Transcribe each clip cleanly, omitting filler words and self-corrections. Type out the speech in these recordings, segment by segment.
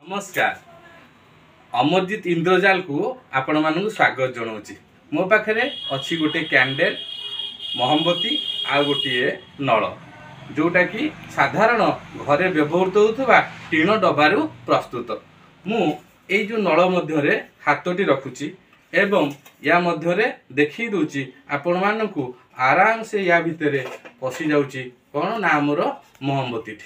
नमस्कार अमरजीत इंद्रजाल को आपण मानक स्वागत जनाऊँ। मो पाखे अच्छी गोटे कैंडल मोहम्बती आ गोटे नल जोटा कि साधारण घरे व्यवहृत होता टीण डबारू प्रस्तुत। मु ये जो नल मध्य हाथटी रखुची एवं या मध्य देखी दूची आपण मानक आराम से या भितर पशि जाऊँगी कौन ना आमर मोहम्बती।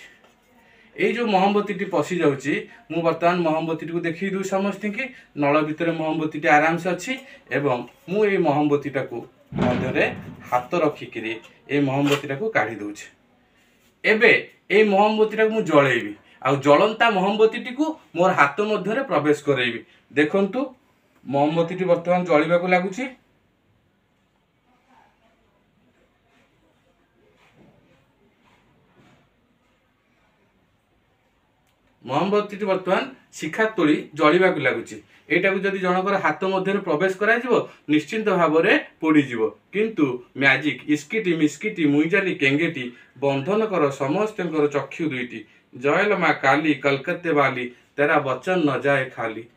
ये जो मोहम्बती पशि जाऊँगी मु बर्तमान मोहम्बती को देखी दूँ समस्त की नल भितर मोहम्बती आराम से अच्छी एवं मु ये मोहम्बती को मध्य हाथ रखिकी ये मोहम्बती को काढ़ी दूचे। एबे ये मोहम्बती को मु जलैबी आ जलंता मोहम्बती को मोर हाथ मध्य प्रवेश करैबी। देखंतु मोहम्बती बर्तमान जलिबा को लागुची। मोहम्बती बर्तमान शिखा तोली जलिबा को लगुच। एटा को जदि जनकर हाथ मध्य प्रवेश करा निश्चिंत भाव में पोड़ीज किंतु मैजिक इस्किटी मिस्किटी मुईजाली केंगेटी बंधन कर समस्त चक्षु दुईटी जयल माँ काली कलकत्ते वाली तेरा वचन न जाए खाली।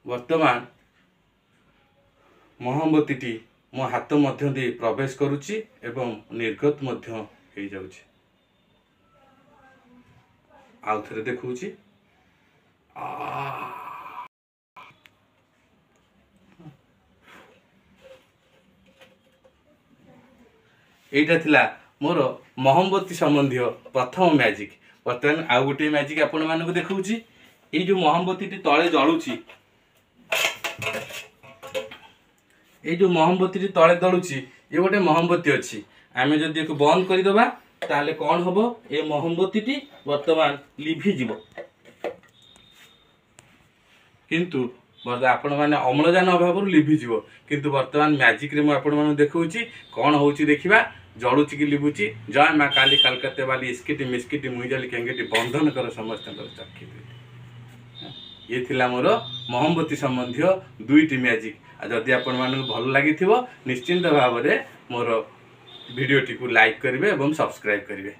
वर्तमान मोहम्बती मो हाथ मध्य दे प्रवेश करुच्ची एवं निर्गत मध्य हो जाउछि। आउ थरे देखुछि। एटा थिला मोर मोहम्बती संबंधी प्रथम मैजिक। बर्तमान आउ गोटे मैजिक आपण मानक देखुछि। ये जो मोहम्बती तले जलुछि ये जो मोहम्बती तले जलुछि ये गोटे मोहम्बती अच्छी आम जदि एक बंद करदे ताले कौन हम ये मोहम्बती वर्तमान लिभिज किंतु आपण मैंने अम्लजान अभाव लिभिज किंतु वर्तमान मैजिक रे मुझे देखुची कौन हो देखा जलुची कि लिभुची। जय माँ काली कलकत्ते वाली इस्किटी मिस्किटी मुईजाली केंगेटी बंधन कर समस्त चक्षु। ये थिला मोर मोहम्बती संबंधी दुईटी मैजिक। जदि आपण मानक भल लगी निश्चिंत भाव में मोर वीडियोटी को लाइक करेंगे और सब्सक्राइब करेंगे।